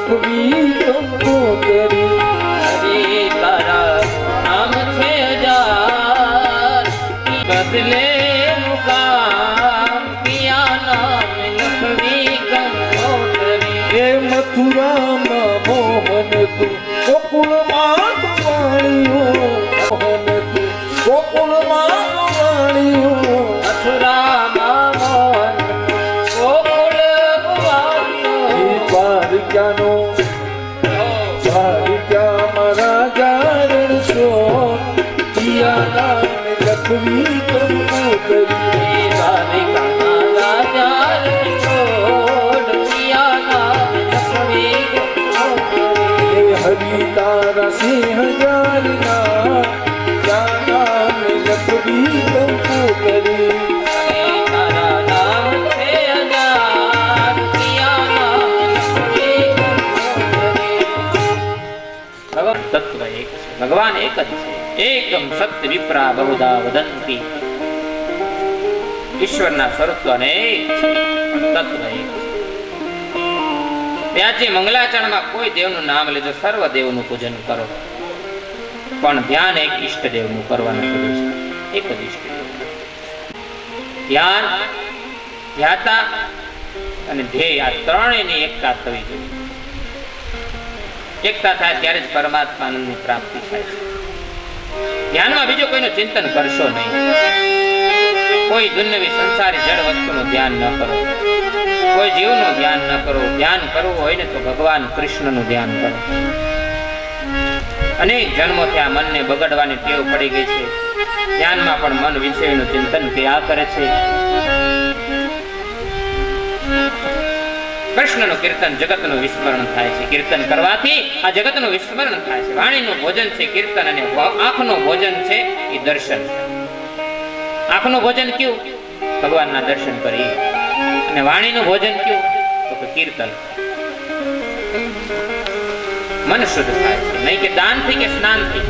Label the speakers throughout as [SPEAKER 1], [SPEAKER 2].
[SPEAKER 1] લખવી કંકોતરી
[SPEAKER 2] હરી તારા નામ છે હજાર બદલે મુકામ પિયા નામ લખવી કંકોતરી
[SPEAKER 1] એ મથુરામાં મોહન તું ગોકુળમાં વાણિયો મોહન તું ગોકુળમાં વાણિયો
[SPEAKER 2] મથુરામાં મોહન ગોકુળ વાણિયો
[SPEAKER 1] દ્વારકાનો દ્વારકામાં રાજા રણછો પિયા નામ લખવી કંકોતરી
[SPEAKER 2] દ્વારિકામાં રાજા રણછોડ પિયા નામ લખવી કંકોતરી
[SPEAKER 1] હરિ તારા સિંહ જારના નામ લખવી કંકોતરી
[SPEAKER 2] તારા નામ છે હજાર પિયા નામ લખવી કંકોતરી ભગવાન તત્વ એક છે ભગવાન એક જ છે એકમ સત્ય વિપ્રા બહુધા વદંતી ઈશ્વરના સ્વરૂપ અનેક છે તત્વ એક છે ત્યાંથી મંગલાચરણમાં કોઈ દેવનું નામ લીધું સર્વ દેવનું પૂજન કરો પણ ધ્યાન એક ઈષ્ટદેવનું કરવાનું કીધું છે એક જ ઈષ્ટદેવ ધ્યાન ધ્યાતા અને ધ્યેય આ ત્રણેયની એકતા થવી જોઈએ એકતા થાય ત્યારે જ પરમાત્માનંદની પ્રાપ્તિ થાય છે ધ્યાનમાં બીજું કોઈનું ચિંતન કરશો નહીં કોઈ દુન્યવી સંસારી જળ વસ્તુનું ધ્યાન ન કરો કોઈ જીવનું ધ્યાન ન કરો ધ્યાન કરવું હોય ને તો ભગવાન કૃષ્ણનું ધ્યાન કરો અનેક જન્મોથી આ મનને બગડવાની ટેવ પડી ગઈ છે ધ્યાનમાં પણ મન વિષયનું ચિંતન ક્યાં કરે છે કૃષ્ણનું કીર્તન જગતનું વિસ્મરણ થાય છે કીર્તન કરવાથી આ જગતનું વિસ્મરણ થાય છે વાણીનું ભોજન છે કીર્તન અને આંખનું ભોજન છે એ દર્શન આંખનું ભોજન કયું ભગવાનના દર્શન કરી અને વાણીનું ભોજન કયું તો કે કીર્તન મન શુદ્ધ થાય છે નહીં કે દાનથી કે સ્નાનથી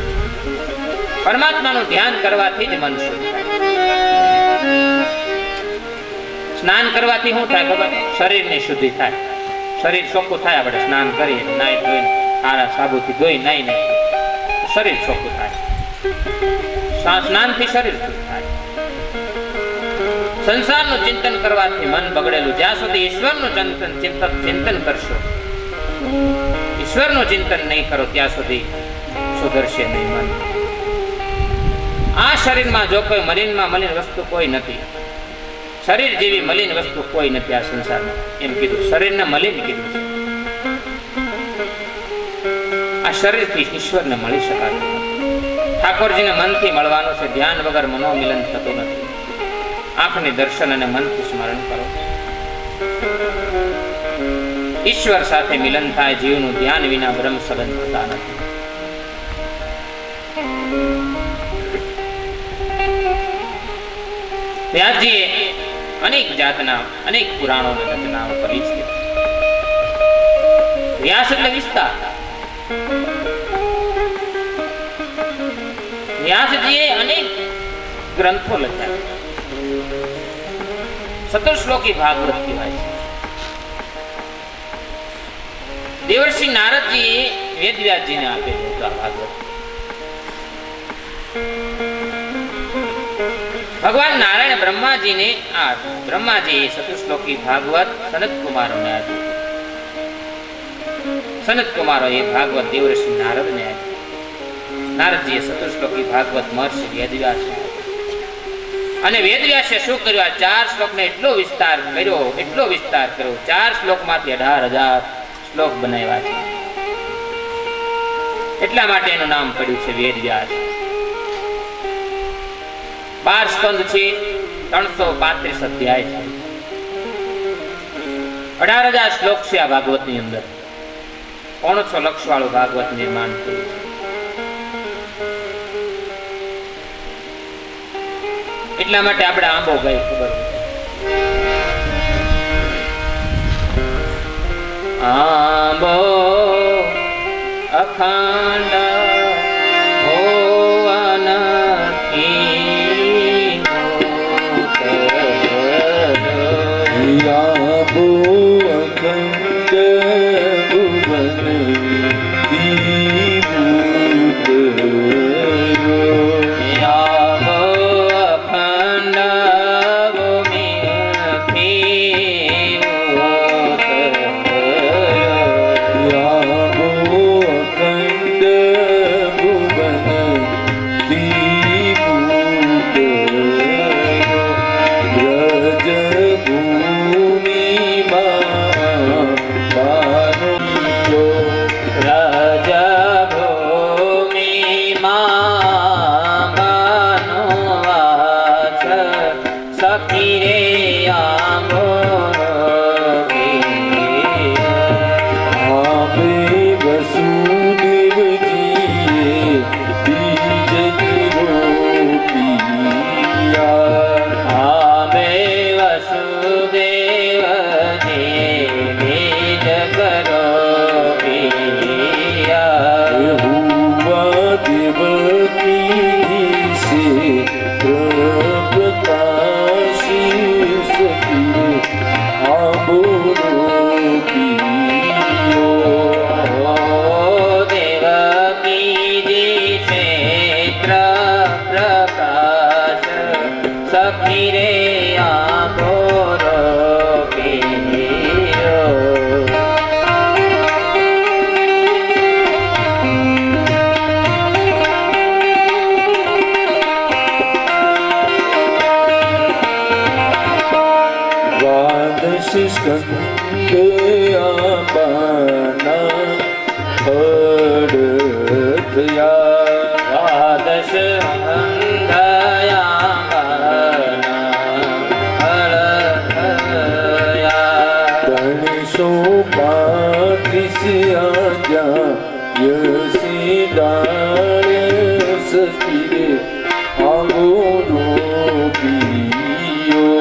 [SPEAKER 2] પરમાત્માનું ધ્યાન કરવાથી જ મન શુદ્ધ થાય સ્નાન કરવાથી શું થાય ખબર શરીરની શુદ્ધિ થાય શરીર ચોખ્ખું થાય આપણે સ્નાન કરીએ નાઈ ધોઈને સારા સાબુથી ધોઈ નાઈ નાઈ શરીર ચોખ્ખું થાય સ્નાનથી શરીર શુદ્ધ થાય સંસારનું ચિંતન કરવાથી મન બગડેલું જ્યાં સુધી ઈશ્વરનું ચિંતન કરશો ઈશ્વરનું ચિંતન નહીં કરો ત્યાં સુધી સુધરશે નહીં મન આ શરીરમાં જો કોઈ મલિનમાં મલિન વસ્તુ કોઈ નથી શરીર જેવી મલિન વસ્તુ કોઈ નથી આ સંસારમાં એમ કીધું શરીરને મલિન કીધું છે આ શરીરથી ઈશ્વરને મળી શકાતું ઠાકોરજીને મનથી મળવાનું છે ધ્યાન વગર મનોમિલન થતું નથી આંખની દર્શન અને મનથી સ્મરણ કરો ઈશ્વર સાથે મિલન થાય જીવનું ધ્યાન વિના બ્રહ્મ સંબંધ થતા નથી વ્યાસજીએ અનેક જાતના અનેક પુરાણોની રચનાઓ કરી છે વ્યાસ એટલે વિસ્તાર વ્યાસજીએ અનેક ગ્રંથો લખ્યા ચતુશ્લોકી ભાગવત કહેવાય છે દેવર્ષિ નારદજીએ વેદવ્યાસજીને આપેલું હતું આ ભાગવત ભગવાન નારાયણ બ્રહ્માજીએ ચતુશ્લોકી ભાગવત સનત કુમારોને આપ્યું સનત કુમારો એ ભાગવત દેવર્ષિ નારદને આપ્યું નારદજીએ ચતુશ્લોકી ભાગવત મહર્ષિ વેદવ્યાસને અને વેદવ્યાસે શું કર્યું આ 4 શ્લોકને એટલો વિસ્તાર કર્યો 4 શ્લોકમાંથી 18,000 શ્લોક બનાવ્યા છે એટલા માટે એનું નામ પડ્યું છે વેદવ્યાસ 12 સ્કંદ છે 335 અધ્યાય છે 18,000 શ્લોક છે આ ભાગવતની અંદર 350 લક્ષ વાળું ભાગવત નિર્માણ થયું છે એટલા માટે આપણે આંબો ગઈ ખબર આંબો અખંડ
[SPEAKER 1] ભુવન
[SPEAKER 2] સખી રે
[SPEAKER 1] આમે વસુદેવજીએ બીજ કીરો પિયા
[SPEAKER 2] આમે વસુદેવજી બીજ કરો પિયા
[SPEAKER 1] हुआ देवकी से प्रकाशी सखी आबोरो पियो
[SPEAKER 2] દેવકીજી ક્ષેત્ર પ્રકાશ સખી રે આંભોરો પીયો
[SPEAKER 1] द्वादश स्कंद आपाना फड़ थया
[SPEAKER 2] દ્વાદશ
[SPEAKER 1] ત્રણસો પાંત્રીસ આજ્ઞા યસી ડાળે સખી રે આંગોરો પિયો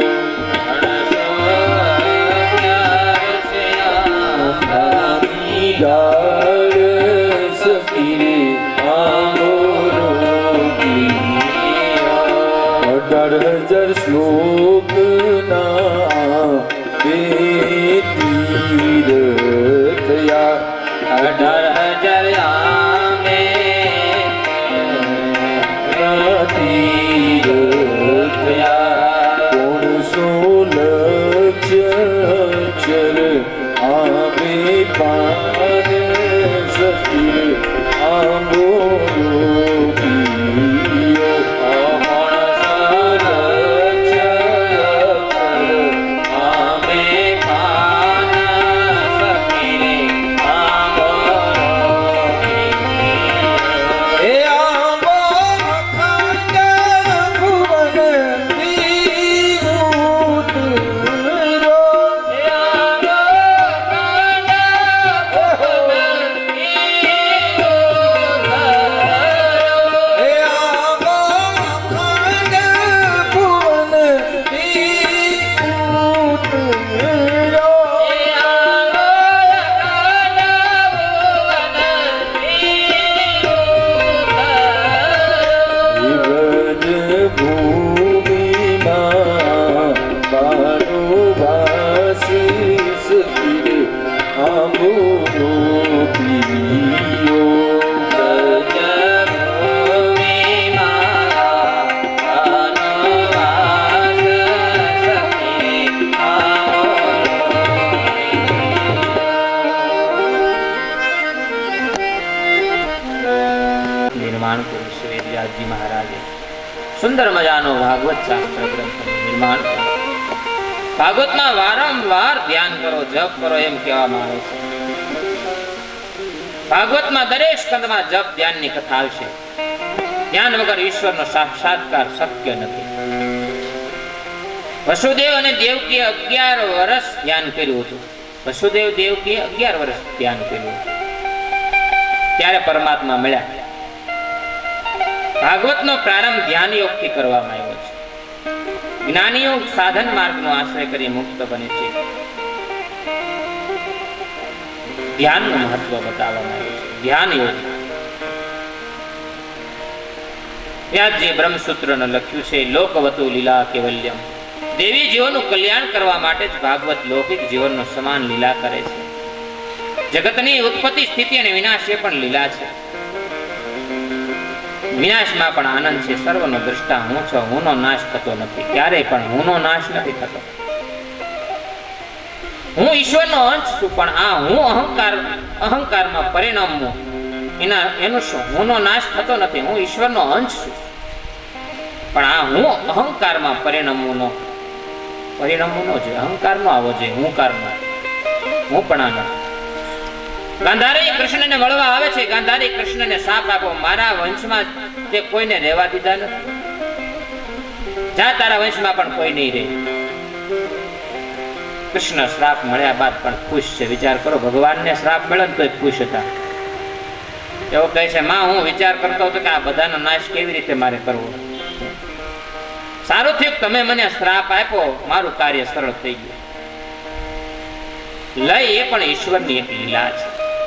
[SPEAKER 1] ડાળ સખી રે આંગોરો પિયો 18,000 શ્લોક ના બે તીર થયા
[SPEAKER 2] 18,000 આમે
[SPEAKER 1] તીર થયા 300 લક્ષ અક્ષર આમે પાર સખી આંબોરો પિયો હે આંબો અખંડ ભુવન વિભૂત રો હે આંબો અખંડ ભુવન વિભૂત રો વિવ્રજ ભૂમિમાં બારો વાસી સખી આંબોરો પિયો
[SPEAKER 2] નિર્માણ કર્યું છે વેદવ્યાસજી મહારાજે સુંદર મજાનો ભાગવત શાસ્ત્ર ગ્રંથનું નિર્માણ કર્યું. ભાગવતમાં વારંવાર ધ્યાન કરો, જપ કરો એમ કહેવામાં આવે છે. ભાગવતમાં દરેક સ્કંદમાં જપ ધ્યાનની કથા આવશે. ધ્યાન વગર ઈશ્વરનો સાક્ષાત્કાર શક્ય નથી. વસુદેવ અને દેવકીએ 11 વર્ષ ધ્યાન કર્યું હતું. વસુદેવ દેવકીએ 11 વર્ષ ધ્યાન કર્યું હતું. ત્યારે પરમાત્મા મળ્યા. ભાગવતનો પ્રારંભ ધ્યાન યોગથી કરવામાં આવ્યો છે. જ્ઞાનીઓ સાધન માર્ગનો આશ્રય કરી મુક્ત બને છે. ધ્યાનનું મહત્વ બતાવવામાં આવ્યું છે. ધ્યાન યોગ વ્યાસજી બ્રહ્મસૂત્રને લખ્યું છે, લોકવતુ લીલા કેવલ્યમ. દેવી જીવોનું કલ્યાણ કરવા માટે જ ભાગવત લૌકિક જીવનનો સમાન લીલા કરે છે. જગતની ઉત્પત્તિ, સ્થિતિ અને વિનાશ એ પણ લીલા છે. વિનાશમાં પણ આનંદ છે. સર્વનો દ્રષ્ટા હું છું. હુંનો નાશ થતો નથી. ક્યારેય પણ હુંનો નાશ નથી થતો. હું ઈશ્વરનો અંશ છું, પણ આ હું અહંકારમાં પરિણમવું એનું શું? હુંનો નાશ થતો નથી. હું ઈશ્વરનો અંશ છું, પણ આ હું અહંકારમાં પરિણમવું ન જોઈએ. અહંકાર નો આવવો જોઈએ. હું પણ આનો. ગાંધારી કૃષ્ણને મળવા આવે છે. ગાંધારી કૃષ્ણને શાપ આપો, મારા વંશમાં તે કોઈને રહેવા દીધા નથી. જા તારા વંશમાં પણ કોઈ નહીં રહે. કૃષ્ણ શ્રાપ મળ્યા બાદ પણ ખુશ છે. વિચાર કરો, ભગવાનને શ્રાપ મળ્યો તો ખુશ હતા. એવો કહે છે, માં હું વિચાર કરતો હતો કે આ બધાનો નાશ કેવી રીતે મારે કરવો. સારું થયું તમે મને શ્રાપ આપ્યો, મારું કાર્ય સરળ થઈ ગયું. લય એ પણ ઈશ્વરની એક લીલા છે.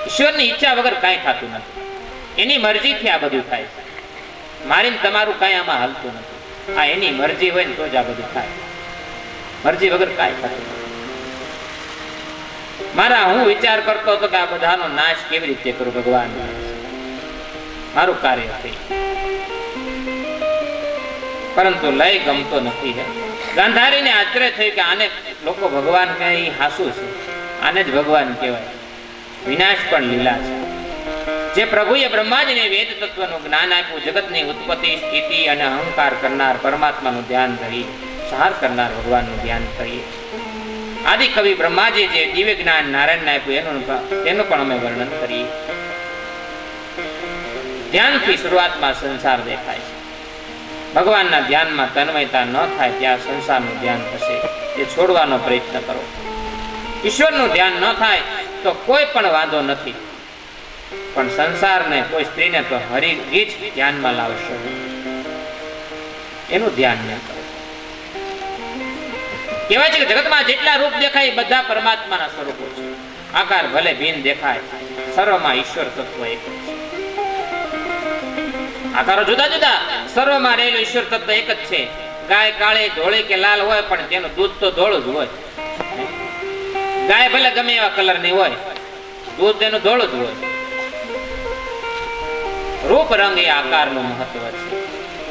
[SPEAKER 2] ઈશ્વરની ઈચ્છા વગર કાંઈ થતું નથી. એની મરજીથી આ બધું થાય છે. મારી તમારું કાંઈ આમાં હાલતું નથી. આ એની મરજી હોય ને તો જ આ બધું થાય. મરજી વગર કાંઈ થતું નથી. હું વિચાર કરતો હતો કે આ બધાનો નાશ કેવી રીતે કરું. ભગવાન મારું કાર્ય થઈ, પરંતુ લય ગમતો નથી. ગાંધારીને આશ્ચર્ય થયું કે આને લોકો ભગવાન કહે એ હાસુ છે, આને જ ભગવાન કહેવાય. વિનાશ પણ લીલા છે. જે પ્રભુએ બ્રહ્માજીને વેદ તત્વનું જ્ઞાન આપ્યું, જગતની ઉત્પત્તિ સ્થિતિ અને અહંકાર કરનાર પરમાત્માનું ધ્યાન રહી, સંહાર કરનાર ભગવાનનું ધ્યાન કરીએ. આદિ કવિ બ્રહ્માજી જે દિવ્ય જ્ઞાન નારાયણને આપ્યું તેનું પણ અમે વર્ણન કરીએ. ધ્યાનથી શરૂઆતમાં સંસાર દેખાય છે. ભગવાનના ધ્યાનમાં તન્મયતા ન થાય ત્યાં સંસારનું ધ્યાન થશે. એ છોડવાનો પ્રયત્ન કરો. ઈશ્વરનું ધ્યાન ન થાય તો કોઈ પણ વાંધો નથી, પણ સંસારને કોઈ સ્ત્રીને તો હરિગી જ ધ્યાનમાં લાવશો, એનું ધ્યાન ન કરો. કહેવાય છે કે જગતમાં જેટલા રૂપ દેખાય બધા પરમાત્માના સ્વરૂપો છે. આકાર ભલે ભિન્ન દેખાય, સર્વમાં ઈશ્વર તત્વ એક છે. આકારો જુદા જુદા, સર્વમાં રહેલું ઈશ્વર તત્વ એક જ છે. ગાય કાળી, ધોળી કે લાલ હોય, પણ તેનું દૂધ તો ધોળું જ હોય. ગાય ભલે ગમે એવા કલરની હોય, દૂધ તેનું ધોળું જ હોય. રૂપ રંગ એ આકારનું મહત્વ છે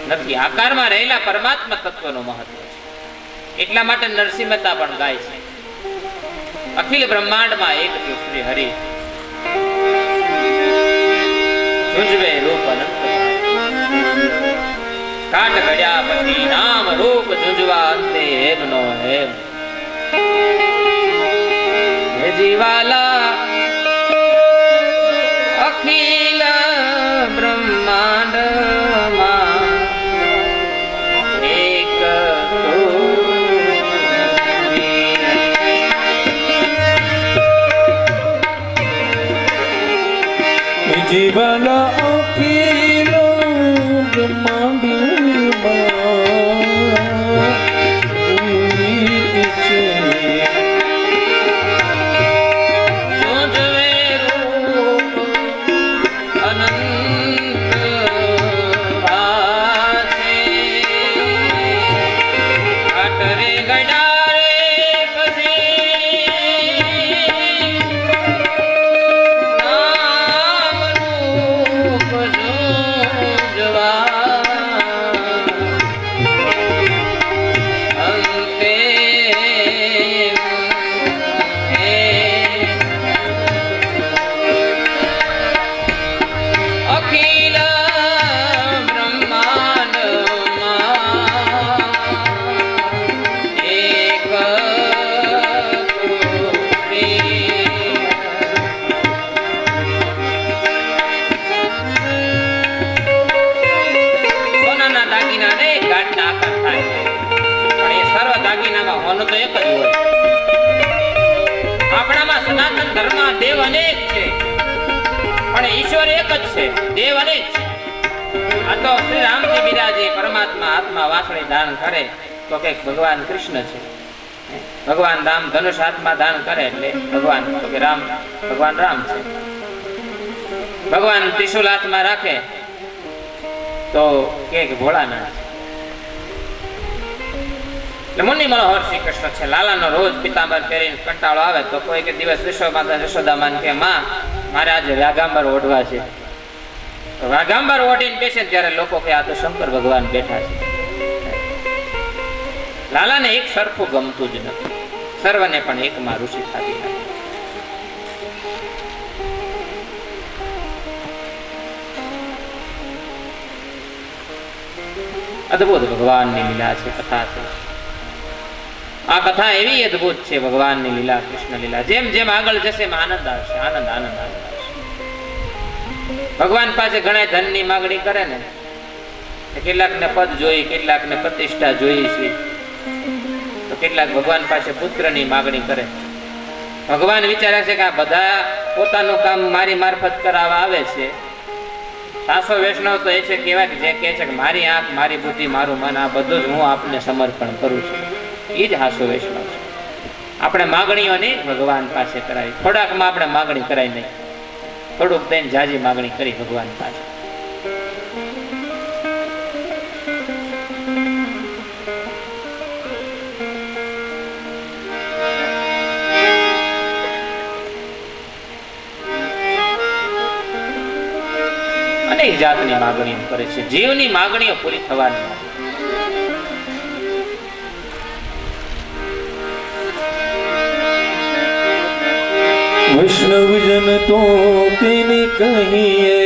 [SPEAKER 2] નથી, આકારમાં રહેલા પરમાત્મા તત્વનું મહત્વ છે. એટલા માટે નરસિંહ મહેતા પણ ગાય છે, અખિલ બ્રહ્માંડમાં એક જો શ્રી હરિ જુંજવે રૂપ અનંત કાટ ઘડ્યા પછી નામ રૂપ જુંજવા અંતે હેમ નો હેમ. હે જીવાલા અખિલ બ્રહ્માંડમાં એક
[SPEAKER 1] જીવાલા અખિલ
[SPEAKER 2] તો એક જ હોય. આપણામાં સનાતન ધર્મ દેવ અનેક છે, પણ ઈશ્વર એક જ છે, દેવ અનેક છે. આ તો શ્રી રામજી બિરાજે પરમાત્મા આત્મા વાસળી દાન કરે તો કે ભગવાન કૃષ્ણ છે. ભગવાન રામ ધનુષ હાથમાં દાન કરે એટલે ભગવાન તો કે રામ, ભગવાન રામ છે. ભગવાન ત્રિશુલ હાથમાં રાખે તો કે ભોળાનાથ. મુનિ મનોહર શ્રી કૃષ્ણ છે. લાલાનો રોજ પિતાંબર પહેરીને કંટાળો આવે તો કોઈ કે દિવસ યશોદામાન કે માં મારે આજે વાઘાંબર ઓઢવા છે. વાઘાંબર ઓઢીને બેસે ત્યારે લોકો કે આ તો શંકર ભગવાન બેઠા છે. લાલાને એક સરખું ગમતું જ નથી. સર્વને પણ એકમાં ઋષિ થાતી નથી. અદભુત ભગવાનની લીલા છે, કથા છે. આ કથા એવી અદભુત છે ભગવાનની લીલા, કૃષ્ણ લીલા. જેમ જેમ આગળ જશે એમ આનંદ આવશે, આનંદ આનંદ આનંદ આવશે. ભગવાન પાસે ઘણા ધનની માગણી કરે ને કેટલાકને પદ જોઈ, કેટલાકને પ્રતિષ્ઠા જોઈ છે, તો કેટલાક ભગવાન પાસે પુત્રની માગણી કરે. ભગવાન વિચારે છે કે આ બધા પોતાનું કામ મારી મારફત કરાવવા આવે છે. સાસો વૈષ્ણવ તો એ છે કેવા કે જે કહે છે કે મારી આંખ, મારી બુદ્ધિ, મારું મન, આ બધું જ હું આપને સમર્પણ કરું છું. એ જ હાસો વૈષ્ણવ છે. આપણે માગણીઓની ભગવાન પાસે કરાવી. થોડાકમાં આપણે માગણી કરાવી નહીં, થોડુંક દઈને જાજી માગણી કરી ભગવાન પાસે. અનેક જાતની માગણીઓ કરે છે. જીવની માગણીઓ પૂરી થવાની નથી.
[SPEAKER 1] વૈષ્ણવજન તો તેને કહીએ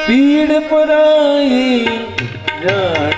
[SPEAKER 1] પીડ પરાઈ જાણે